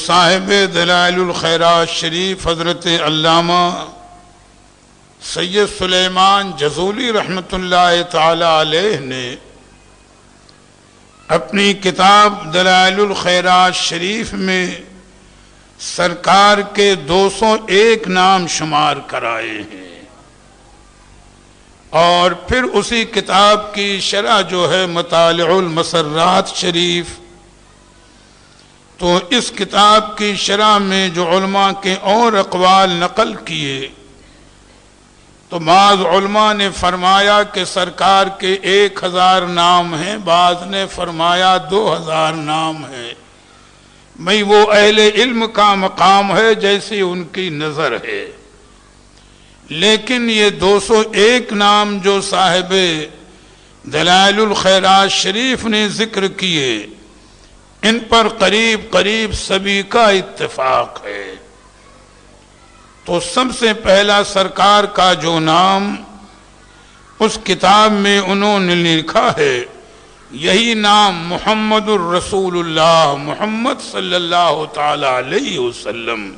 صاحب دلائل الخیرات شریف حضرت علامہ سید سلیمان جزولی رحمۃ اللہ تعالی علیہ نے اپنی کتاب دلائل الخیرات شریف میں سرکار کے 201 نام شمار کرائے ہیں، اور پھر اسی کتاب کی شرح جو ہے مطالع المسرات شریف، تو اس کتاب کی شرح میں جو علماء کے اور اقوال نقل کیے تو بعض علماء نے فرمایا کہ سرکار کے 1000 نام ہیں، بعض نے فرمایا 2000 نام ہیں۔ بھئی وہ اہل علم کا مقام ہے جیسی ان کی نظر ہے، لیکن یہ 201 نام جو صاحب دلائل الخیرات شریف نے ذکر کیے، ان پر قریب سبھی کا اتفاق ہے۔ تو سب سے پہلا سرکار کا جو نام اس کتاب میں انہوں نے لکھا ہے، یہی نام محمد الرسول اللہ، محمد صلی اللہ تعالی علیہ وسلم۔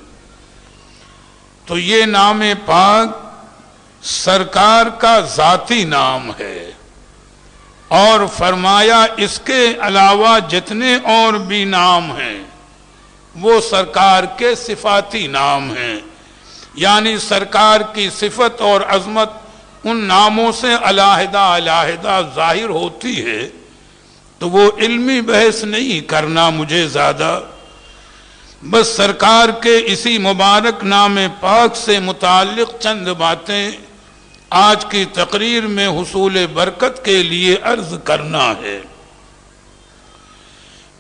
تو یہ نام پاک سرکار کا ذاتی نام ہے، اور فرمایا اس کے علاوہ جتنے اور بھی نام ہیں وہ سرکار کے صفاتی نام ہیں، یعنی سرکار کی صفت اور عظمت ان ناموں سے علیحدہ ظاہر ہوتی ہے۔ تو وہ علمی بحث نہیں کرنا مجھے زیادہ، بس سرکار کے اسی مبارک نام پاک سے متعلق چند باتیں آج کی تقریر میں حصول برکت کے لیے عرض کرنا ہے۔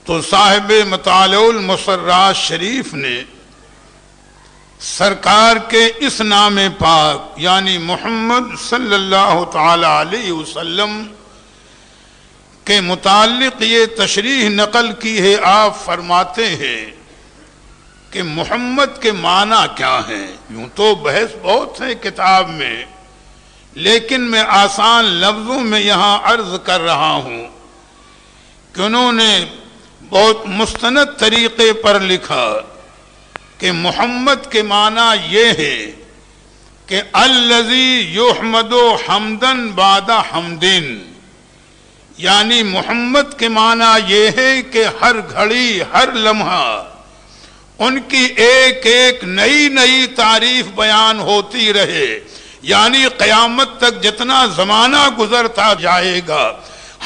تو صاحب مطالع المسرات شریف نے سرکار کے اس نام پاک یعنی محمد صلی اللہ تعالی علیہ وسلم کے متعلق یہ تشریح نقل کی ہے۔ آپ فرماتے ہیں کہ محمد کے معنی کیا ہیں؟ یوں تو بحث بہت ہے کتاب میں، لیکن میں آسان لفظوں میں یہاں عرض کر رہا ہوں کہ انہوں نے بہت مستند طریقے پر لکھا کہ محمد کے معنی یہ ہے کہ الذی یحمد حمدن بعد حمدن، یعنی محمد کے معنی یہ ہے کہ ہر گھڑی ہر لمحہ ان کی ایک ایک نئی تعریف بیان ہوتی رہے، یعنی قیامت تک جتنا زمانہ گزرتا جائے گا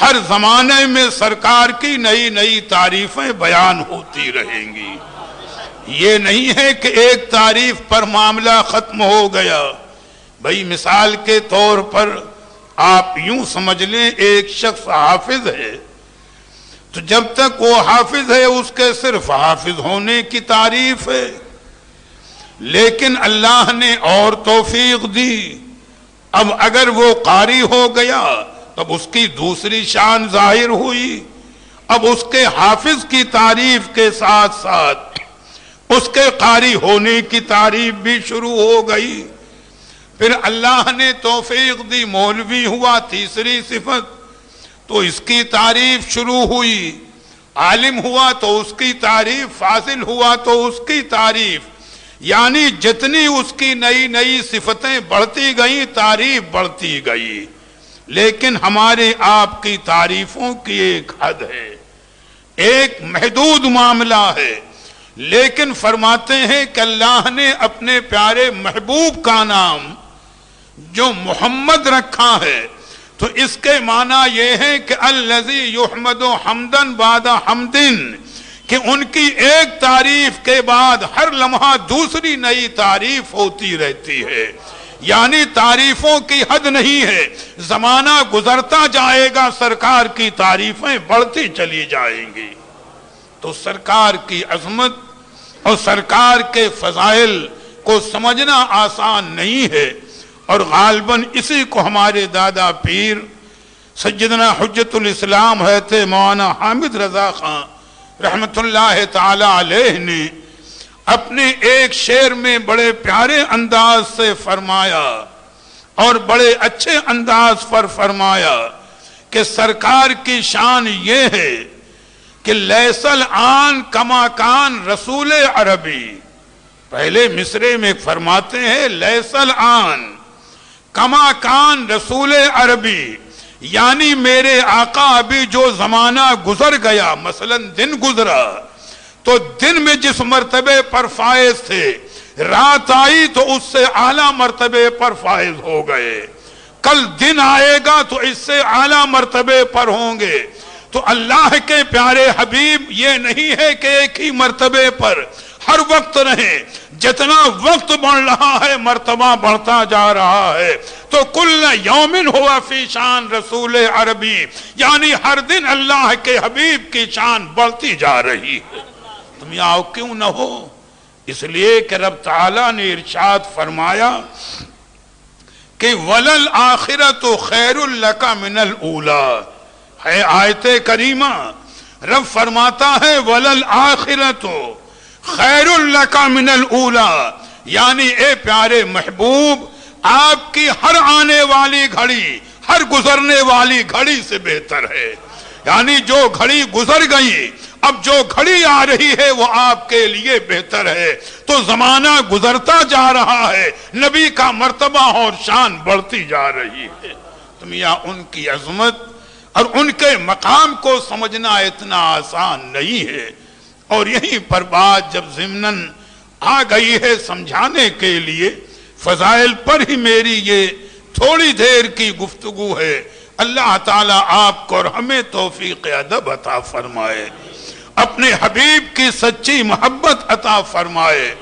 ہر زمانے میں سرکار کی نئی تعریفیں بیان ہوتی رہیں گی۔ یہ نہیں ہے کہ ایک تعریف پر معاملہ ختم ہو گیا۔ بھئی مثال کے طور پر آپ یوں سمجھ لیں ایک شخص حافظ ہے، تو جب تک وہ حافظ ہے اس کے صرف حافظ ہونے کی تعریف ہے، لیکن اللہ نے اور توفیق دی، اب اگر وہ قاری ہو گیا تب اس کی دوسری شان ظاہر ہوئی، اب اس کے حافظ کی تعریف کے ساتھ ساتھ اس کے قاری ہونے کی تعریف بھی شروع ہو گئی۔ پھر اللہ نے توفیق دی، مولوی ہوا، تیسری صفت، تو اس کی تعریف شروع ہوئی، عالم ہوا تو اس کی تعریف، فاضل ہوا تو اس کی تعریف، یعنی جتنی اس کی نئی صفتیں بڑھتی گئیں تعریف بڑھتی گئی۔ لیکن ہمارے آپ کی تعریفوں کی ایک حد ہے، ایک محدود معاملہ ہے، لیکن فرماتے ہیں کہ اللہ نے اپنے پیارے محبوب کا نام جو محمد رکھا ہے تو اس کے معنی یہ ہے کہ الذی یحمد حمدن بعد حمدن، کہ ان کی ایک تعریف کے بعد ہر لمحہ دوسری نئی تعریف ہوتی رہتی ہے، یعنی تعریفوں کی حد نہیں ہے، زمانہ گزرتا جائے گا سرکار کی تعریفیں بڑھتی چلی جائیں گی۔ تو سرکار کی عظمت اور سرکار کے فضائل کو سمجھنا آسان نہیں ہے، اور غالباً اسی کو ہمارے دادا پیر سیدنا حجت الاسلام حضرت مولانا حامد رضا خان رحمت اللہ تعالی علیہ نے اپنے ایک شعر میں بڑے پیارے انداز سے فرمایا اور بڑے اچھے انداز پر فرمایا کہ سرکار کی شان یہ ہے کہ لیسل آن کما کان رسول عربی، پہلے مصرے میں فرماتے ہیں لیسل آن کما کان رسول عربی، یعنی میرے آقا ابھی جو زمانہ گزر گیا، مثلا دن گزرا تو دن میں جس مرتبے پر فائز تھے، رات آئی تو اس سے اعلیٰ مرتبے پر فائز ہو گئے، کل دن آئے گا تو اس سے اعلیٰ مرتبے پر ہوں گے۔ تو اللہ کے پیارے حبیب یہ نہیں ہے کہ ایک ہی مرتبے پر ہر وقت رہیں، جتنا وقت بڑھ رہا ہے مرتبہ بڑھتا جا رہا ہے۔ تو کل یومن ہوا فی شان رسول عربی، یعنی ہر دن اللہ کے حبیب کی شان بڑھتی جا رہی ہے۔ تم یہاں کیوں نہ ہو؟ اس لیے کہ رب تعالیٰ نے ارشاد فرمایا کہ وَلَلْآخِرَةُ خَيْرٌ لَكَ مِنَ الْأُولَىٰ، ہے آیت کریمہ، رب فرماتا ہے وَلَلْآخِرَةُ خَيْرٌ لَكَ مِنَ الْأُولَىٰ، یعنی اے پیارے محبوب آپ کی ہر آنے والی گھڑی، ہر گزرنے والی گھڑی سے بہتر ہے، یعنی جو گھڑی گزر گئی اب جو گھڑی آ رہی ہے وہ آپ کے لیے بہتر ہے۔ تو زمانہ گزرتا جا رہا ہے، نبی کا مرتبہ اور شان بڑھتی جا رہی ہے۔ تم یہاں ان کی عظمت اور ان کے مقام کو سمجھنا اتنا آسان نہیں ہے، اور یہیں پر بات جب ضمناً آ گئی ہے سمجھانے کے لیے، فضائل پر ہی میری یہ تھوڑی دیر کی گفتگو ہے۔ اللہ تعالیٰ آپ کو اور ہمیں توفیق ادب عطا فرمائے، اپنے حبیب کی سچی محبت عطا فرمائے۔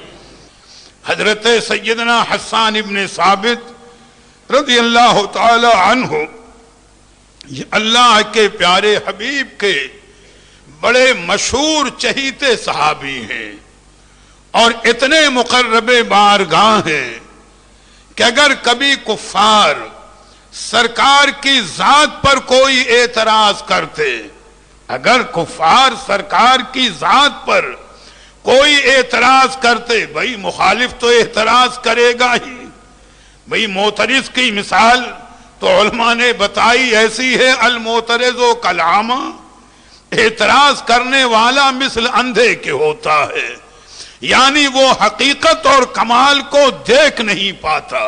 حضرت سیدنا حسان ابن ثابت رضی اللہ تعالی عنہ یہ اللہ کے پیارے حبیب کے بڑے مشہور چہیتے صحابی ہیں، اور اتنے مقرب بارگاہ ہیں کہ اگر کبھی کفار سرکار کی ذات پر کوئی اعتراض کرتے، اگر کفار سرکار کی ذات پر کوئی اعتراض کرتے، بھئی مخالف تو اعتراض کرے گا ہی، بھئی معترض کی مثال تو علماء نے بتائی ایسی ہے، المعترض و کلامہ، اعتراض کرنے والا مثل اندھے کے ہوتا ہے، یعنی وہ حقیقت اور کمال کو دیکھ نہیں پاتا،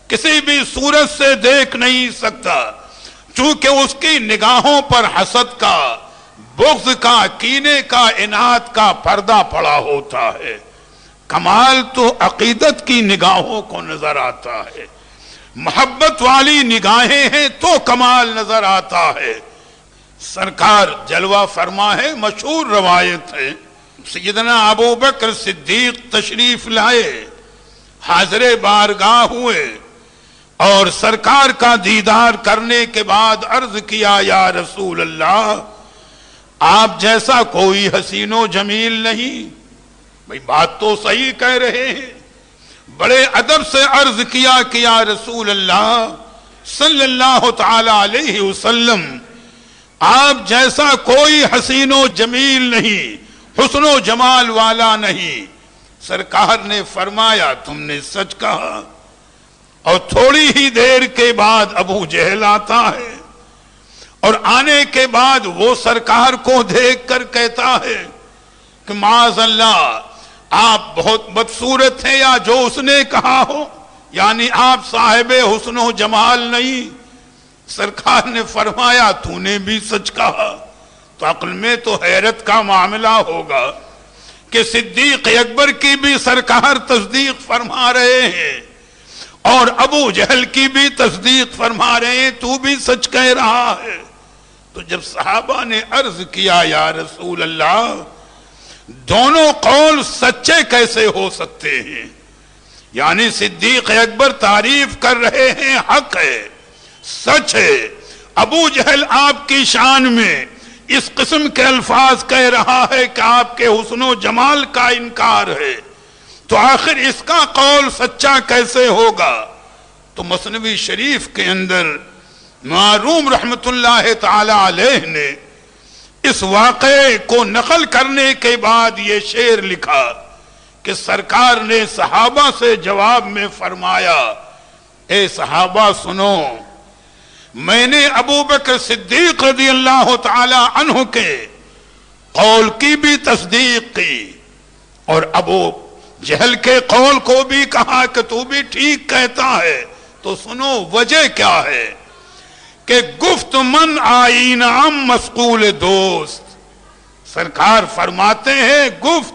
کسی بھی صورت سے دیکھ نہیں سکتا، چونکہ اس کی نگاہوں پر حسد کا، بغض کا، کینے کا، اناد کا پردہ پڑا ہوتا ہے۔ کمال تو عقیدت کی نگاہوں کو نظر آتا ہے، محبت والی نگاہیں ہیں تو کمال نظر آتا ہے۔ سرکار جلوہ فرما ہے، مشہور روایت ہے، سیدنا ابو بکر صدیق تشریف لائے، حاضر بارگاہ ہوئے، اور سرکار کا دیدار کرنے کے بعد عرض کیا یا رسول اللہ آپ جیسا کوئی حسین و جمیل نہیں۔ بھئی بات تو صحیح کہہ رہے ہیں، بڑے ادب سے عرض کیا کہ یا رسول اللہ صلی اللہ تعالی علیہ وسلم آپ جیسا کوئی حسین و جمیل نہیں، حسن و جمال والا نہیں۔ سرکار نے فرمایا تم نے سچ کہا، اور تھوڑی ہی دیر کے بعد ابو جہل آتا ہے، اور آنے کے بعد وہ سرکار کو دیکھ کر کہتا ہے کہ معاذ اللہ آپ بہت بدصورت ہیں، یا جو اس نے کہا ہو، یعنی آپ صاحب حسن و جمال نہیں۔ سرکار نے فرمایا تو نے بھی سچ کہا۔ تو عقل میں تو حیرت کا معاملہ ہوگا کہ صدیق اکبر کی بھی سرکار تصدیق فرما رہے ہیں، اور ابو جہل کی بھی تصدیق فرما رہے ہیں، تو بھی سچ کہہ رہا ہے۔ تو جب صحابہ نے عرض کیا یا رسول اللہ دونوں قول سچے کیسے ہو سکتے ہیں، یعنی صدیق اکبر تعریف کر رہے ہیں حق ہے، سچ ہے، ابو جہل آپ کی شان میں اس قسم کے الفاظ کہہ رہا ہے کہ آپ کے حسن و جمال کا انکار ہے، تو آخر اس کا قول سچا کیسے ہوگا؟ تو مثنوی شریف کے اندر معروم رحمت اللہ تعالی علیہ نے اس واقعے کو نقل کرنے کے بعد یہ شعر لکھا کہ سرکار نے صحابہ سے جواب میں فرمایا اے صحابہ سنو، میں نے ابو بکر صدیق رضی اللہ تعالی عنہ کے قول کی بھی تصدیق کی اور ابو جہل کے قول کو بھی کہا کہ تو بھی ٹھیک کہتا ہے. تو سنو وجہ کیا ہے کہ گفت من آئین ام مسقول دوست. سرکار فرماتے ہیں گفت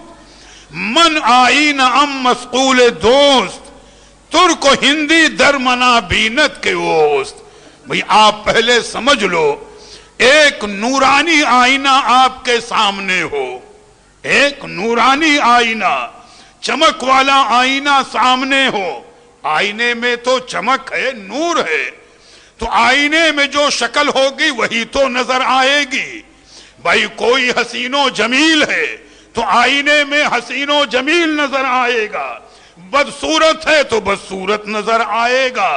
من آئین ام مسقول دوست ترک ہندی درمنا بینت کے اوست. بھئی آپ پہلے سمجھ لو، ایک نورانی آئینہ آپ کے سامنے ہو، ایک نورانی آئینہ، چمک والا آئینہ سامنے ہو. آئینے میں تو چمک ہے، نور ہے، تو آئینے میں جو شکل ہوگی وہی تو نظر آئے گی. بھائی کوئی حسین و جمیل ہے تو آئینے میں حسین و جمیل نظر آئے گا، بدصورت ہے تو بدصورت نظر آئے گا.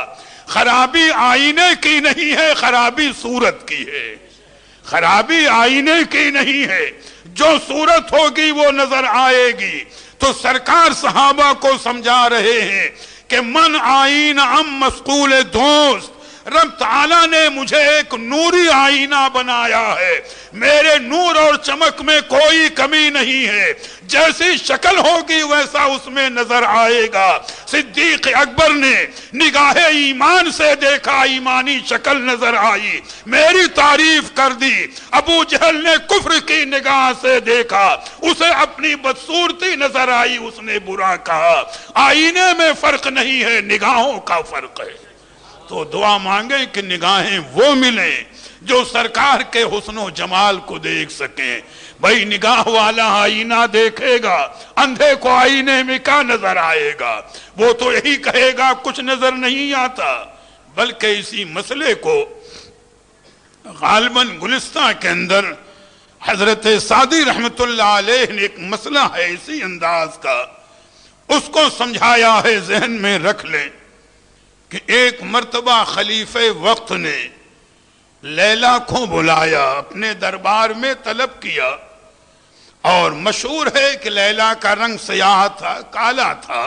خرابی آئینے کی نہیں ہے، خرابی صورت کی ہے. خرابی آئینے کی نہیں ہے، جو صورت ہوگی وہ نظر آئے گی. تو سرکار صحابہ کو سمجھا رہے ہیں کہ من آئین ام مسقول دوست، رب تعالیٰ نے مجھے ایک نوری آئینہ بنایا ہے، میرے نور اور چمک میں کوئی کمی نہیں ہے، جیسی شکل ہوگی ویسا اس میں نظر آئے گا. صدیق اکبر نے نگاہ ایمان سے دیکھا، ایمانی شکل نظر آئی، میری تعریف کر دی. ابو جہل نے کفر کی نگاہ سے دیکھا، اسے اپنی بدصورتی نظر آئی، اس نے برا کہا. آئینے میں فرق نہیں ہے، نگاہوں کا فرق ہے. تو دعا مانگیں کہ نگاہیں وہ ملیں جو سرکار کے حسن و جمال کو دیکھ سکیں. بھئی نگاہ والا آئینہ دیکھے گا، اندھے کو آئینے میں کیا نظر آئے گا؟ وہ تو یہی کہے گا کچھ نظر نہیں آتا. بلکہ اسی مسئلے کو غالباً گلستہ کے اندر حضرت سعدی رحمت اللہ علیہ نے ایک مسئلہ ہے اسی انداز کا، اس کو سمجھایا ہے، ذہن میں رکھ لیں کہ ایک مرتبہ خلیفہ وقت نے لیلا کو بلایا، اپنے دربار میں طلب کیا، اور مشہور ہے کہ لیلا کا رنگ سیاہ تھا، کالا تھا.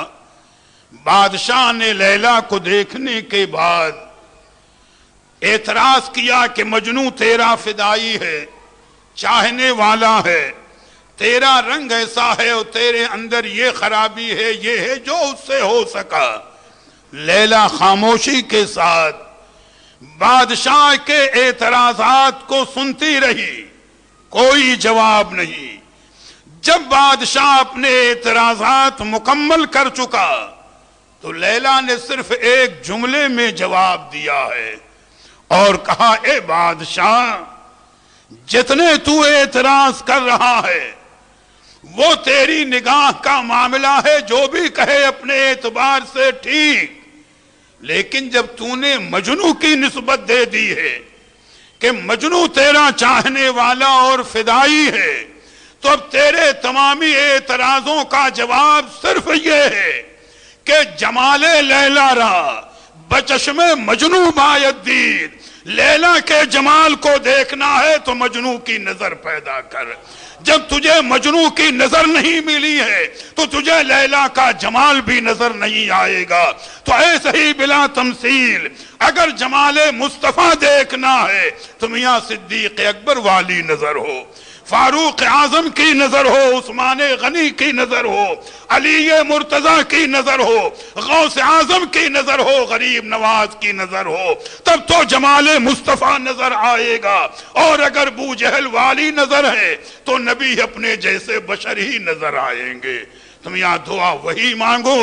بادشاہ نے لیلا کو دیکھنے کے بعد اعتراض کیا کہ مجنوں تیرا فدائی ہے، چاہنے والا ہے، تیرا رنگ ایسا ہے اور تیرے اندر یہ خرابی ہے، یہ ہے جو اس سے ہو سکا. لیلا خاموشی کے ساتھ بادشاہ کے اعتراضات کو سنتی رہی، کوئی جواب نہیں. جب بادشاہ اپنے اعتراضات مکمل کر چکا تو لیلا نے صرف ایک جملے میں جواب دیا ہے اور کہا، اے بادشاہ، جتنے تو اعتراض کر رہا ہے وہ تیری نگاہ کا معاملہ ہے، جو بھی کہے اپنے اعتبار سے ٹھیک، لیکن جب تو نے مجنوں کی نسبت دے دی ہے کہ مجنوں تیرا چاہنے والا اور فدائی ہے، تو اب تیرے تمامی اعتراضوں کا جواب صرف یہ ہے کہ جمال لیلا را بچشم مجنوں باید دید. لیلا کے جمال کو دیکھنا ہے تو مجنوں کی نظر پیدا کر. جب تجھے مجنوں کی نظر نہیں ملی ہے تو تجھے لیلا کا جمال بھی نظر نہیں آئے گا. تو ایسے ہی بلا تمثیل اگر جمال مصطفیٰ دیکھنا ہے تو میاں صدیق اکبر والی نظر ہو، فاروق اعظم کی نظر ہو، عثمان غنی کی نظر ہو، علی مرتضی کی نظر ہو، غوث اعظم کی نظر ہو، غریب نواز کی نظر ہو، تب تو جمال مصطفیٰ نظر آئے گا. اور اگر ابو جہل والی نظر ہے تو نبی اپنے جیسے بشر ہی نظر آئیں گے. تم یہاں دعا وہی مانگو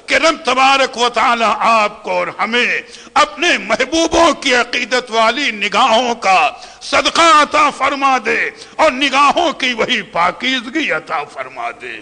کہ رب تبارک و تعالی آپ کو اور ہمیں اپنے محبوبوں کی عقیدت والی نگاہوں کا صدقہ عطا فرما دے اور نگاہوں کی وہی پاکیزگی عطا فرما دے.